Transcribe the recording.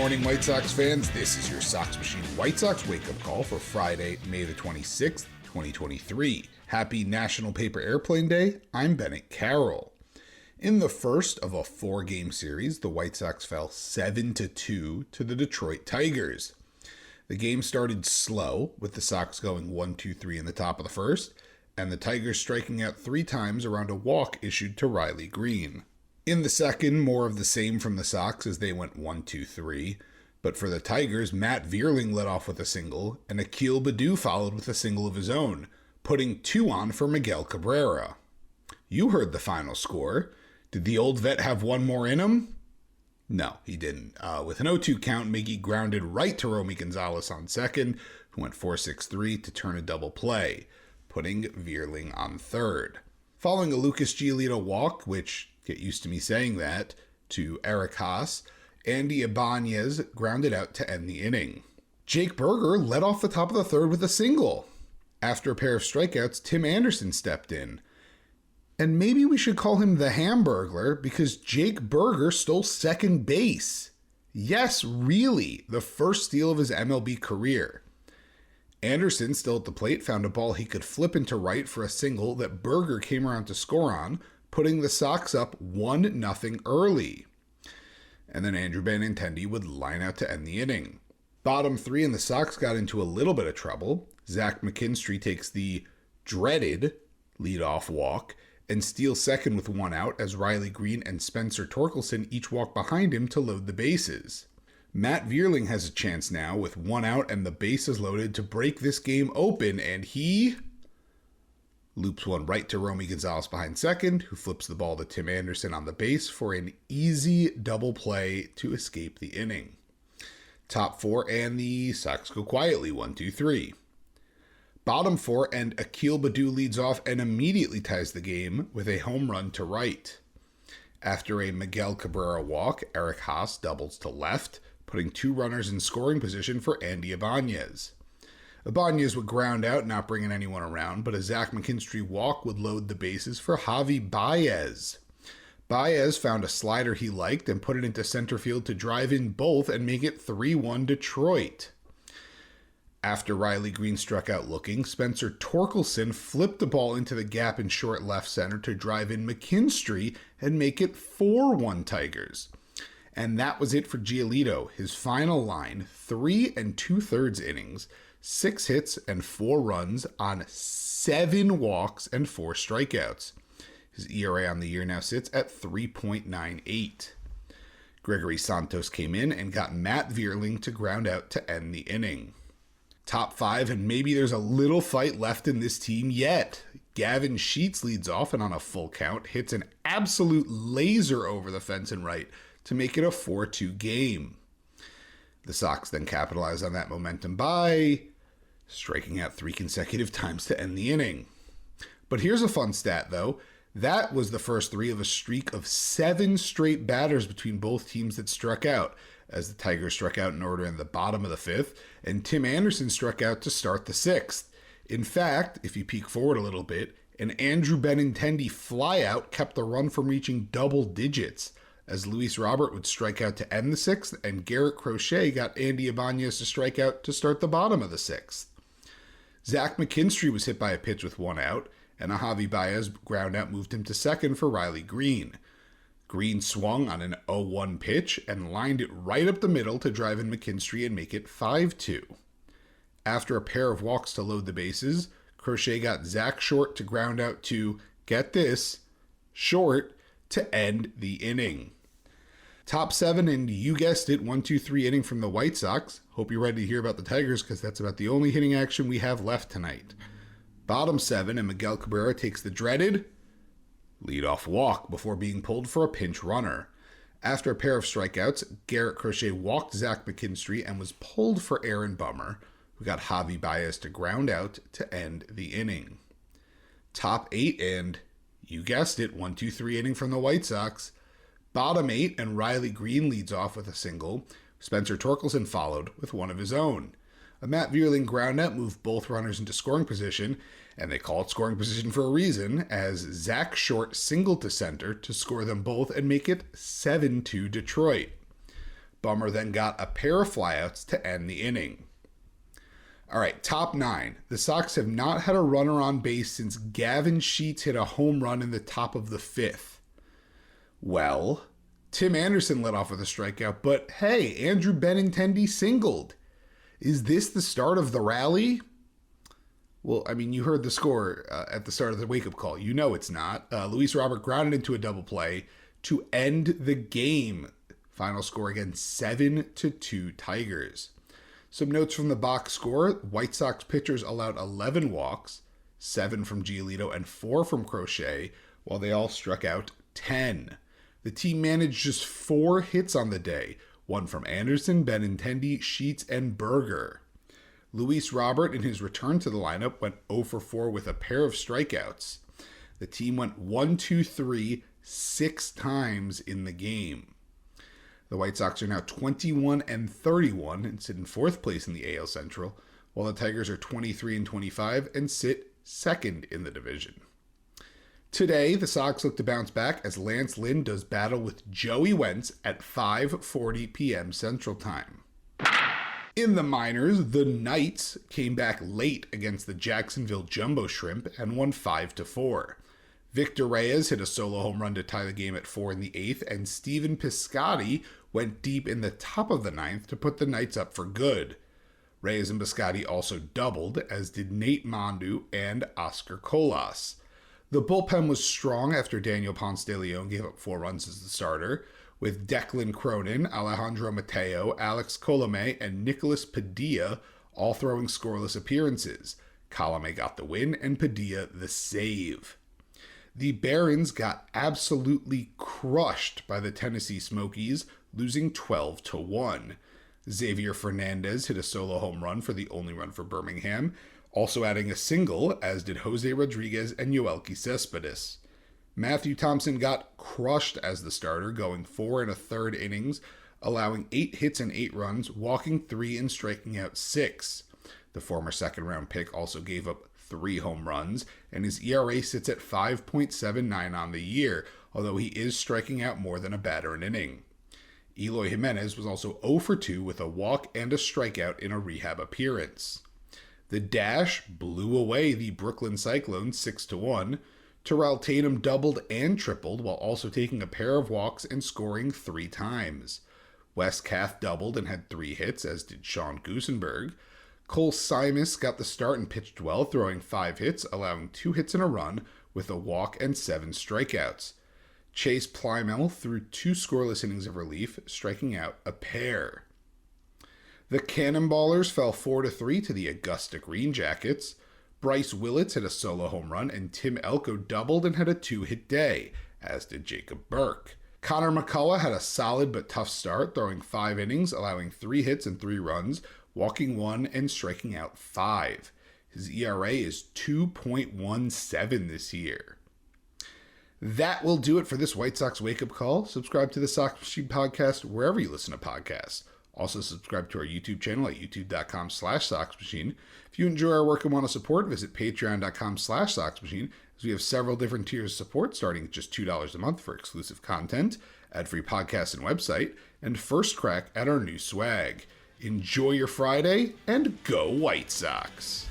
morning, White Sox fans. This is your Sox Machine White Sox wake-up call for Friday, May the 26th, 2023. Happy National Paper Airplane Day. I'm Bennett Carroll. In the first of a four-game series, the White Sox fell 7-2 to the Detroit Tigers. The game started slow, with the Sox going 1-2-3 in the top of the first, and the Tigers striking out 3 times around a walk issued to Riley Green. In the second, more of the same from the Sox as they went 1-2-3, but for the Tigers, Matt Vierling led off with a single, and Akil Baddoo followed with a single of his own, putting 2 on for Miguel Cabrera. You heard the final score. Did the old vet have one more in him? No, he didn't. With an 0-2 count, Miggy grounded right to Romy Gonzalez on second, who went 4-6-3 to turn a double play, putting Vierling on third. Following a Lucas Giolito walk, which, get used to me saying that, to Eric Haas, Andy Ibanez grounded out to end the inning. Jake Burger led off the top of the third with a single. After a pair of strikeouts, Tim Anderson stepped in. And maybe we should call him the Hamburglar because Jake Burger stole second base. Yes, really, the first steal of his MLB career. Anderson, still at the plate, found a ball he could flip into right for a single that Burger came around to score on, putting the Sox up 1-0 early. And then Andrew Benintendi would line out to end the inning. Bottom 3 and the Sox got into a little bit of trouble. Zach McKinstry takes the dreaded leadoff walk and steals second with 1 out as Riley Green and Spencer Torkelson each walk behind him to load the bases. Matt Vierling has a chance now with 1 out and the bases loaded to break this game open, and he loops one right to Romy Gonzalez behind second, who flips the ball to Tim Anderson on the base for an easy double play to escape the inning. Top 4 and the Sox go quietly 1-2-3. Bottom 4 and Akil Baddoo leads off and immediately ties the game with a home run to right. After a Miguel Cabrera walk, Eric Haas doubles to left, putting 2 runners in scoring position for Andy Ibanez. Ibanez would ground out, not bringing anyone around, but a Zach McKinstry walk would load the bases for Javi Baez. Baez found a slider he liked and put it into center field to drive in both and make it 3-1 Detroit. After Riley Green struck out looking, Spencer Torkelson flipped the ball into the gap in short left center to drive in McKinstry and make it 4-1 Tigers. And that was it for Giolito. His final line, 3 2/3 innings, 6 hits and 4 runs on 7 walks and 4 strikeouts. His ERA on the year now sits at 3.98. Gregory Santos came in and got Matt Vierling to ground out to end the inning. Top 5, and maybe there's a little fight left in this team yet. Gavin Sheets leads off and on a full count hits an absolute laser over the fence and right to make it a 4-2 game. The Sox then capitalize on that momentum by striking out 3 consecutive times to end the inning. But here's a fun stat, though. That was the first 3 of a streak of 7 straight batters between both teams that struck out, as the Tigers struck out in order in the bottom of the 5th, and Tim Anderson struck out to start the 6th. In fact, if you peek forward a little bit, an Andrew Benintendi flyout kept the run from reaching double digits, as Luis Robert would strike out to end the 6th, and Garrett Crochet got Andy Ibanez to strike out to start the bottom of the 6th. Zach McKinstry was hit by a pitch with 1 out, and a Javi Baez ground out moved him to second for Riley Green. Green swung on an 0-1 pitch and lined it right up the middle to drive in McKinstry and make it 5-2. After a pair of walks to load the bases, Crochet got Zach Short to ground out to, get this, short to end the inning. Top 7, and you guessed it, 1-2-3 inning from the White Sox. Hope you're ready to hear about the Tigers because that's about the only hitting action we have left tonight. Bottom 7, and Miguel Cabrera takes the dreaded leadoff walk before being pulled for a pinch runner. After a pair of strikeouts, Garrett Crochet walked Zach McKinstry and was pulled for Aaron Bummer, who got Javi Baez to ground out to end the inning. Top 8, and you guessed it, 1-2-3 inning from the White Sox. Bottom 8, and Riley Green leads off with a single. Spencer Torkelson followed with one of his own. A Matt Vierling groundout moved both runners into scoring position, and they call it scoring position for a reason, as Zach Short singled to center to score them both and make it 7-2 Detroit. Bummer then got a pair of flyouts to end the inning. All right, top 9. The Sox have not had a runner on base since Gavin Sheets hit a home run in the top of the 5th. Well, Tim Anderson led off with a strikeout, but hey, Andrew Benintendi singled. Is this the start of the rally? Well, I mean, you heard the score at the start of the wake-up call. You know it's not. Luis Robert grounded into a double play to end the game. Final score again, 7-2 Tigers. Some notes from the box score. White Sox pitchers allowed 11 walks, 7 from Giolito and 4 from Crochet, while they all struck out 10. The team managed just 4 hits on the day, 1 from Anderson, Benintendi, Sheets, and Berger. Luis Robert, in his return to the lineup, went 0 for 4 with a pair of strikeouts. The team went 1-2-3 6 times in the game. The White Sox are now 21-31 and sit in 4th place in the AL Central, while the Tigers are 23-25 and sit 2nd in the division. Today, the Sox look to bounce back as Lance Lynn does battle with Joey Wentz at 5:40 p.m. Central Time. In the minors, the Knights came back late against the Jacksonville Jumbo Shrimp and won 5-4. Victor Reyes hit a solo home run to tie the game at 4 in the 8th, and Steven Piscotty went deep in the top of the 9th to put the Knights up for good. Reyes and Piscotty also doubled, as did Nate Mondu and Oscar Colas. The bullpen was strong after Daniel Ponce de Leon gave up 4 runs as the starter, with Declan Cronin, Alejandro Mateo, Alex Colome, and Nicolas Padilla all throwing scoreless appearances. Colome got the win and Padilla the save. The Barons got absolutely crushed by the Tennessee Smokies, losing 12-1. Xavier Fernandez hit a solo home run for the only run for Birmingham, also adding a single, as did Jose Rodriguez and Yoelqui Cespedes. Matthew Thompson got crushed as the starter, going 4 1/3 innings, allowing 8 hits and 8 runs, walking 3 and striking out 6. The former second-round pick also gave up 3 home runs, and his ERA sits at 5.79 on the year, although he is striking out more than a batter an inning. Eloy Jimenez was also 0 for 2 with a walk and a strikeout in a rehab appearance. The Dash blew away the Brooklyn Cyclones 6-1. Terrell Tatum doubled and tripled while also taking a pair of walks and scoring 3 times. Wes Kath doubled and had 3 hits, as did Sean Goosenberg. Cole Simus got the start and pitched well, throwing 5 hits, allowing 2 hits and a run with a walk and 7 strikeouts. Chase Plymell threw 2 scoreless innings of relief, striking out a pair. The Cannonballers fell 4-3 to the Augusta Green Jackets. Bryce Willits hit a solo home run, and Tim Elko doubled and had a 2-hit day, as did Jacob Burke. Connor McCullough had a solid but tough start, throwing 5 innings, allowing 3 hits and 3 runs, walking 1 and striking out 5. His ERA is 2.17 this year. That will do it for this White Sox wake-up call. Subscribe to the Sox Machine podcast wherever you listen to podcasts. Also subscribe to our YouTube channel at youtube.com/SoxMachine. If you enjoy our work and want to support, visit patreon.com/SoxMachine, as we have several different tiers of support starting at just $2 a month for exclusive content, ad-free podcasts and website, and first crack at our new swag. Enjoy your Friday, and go White Sox!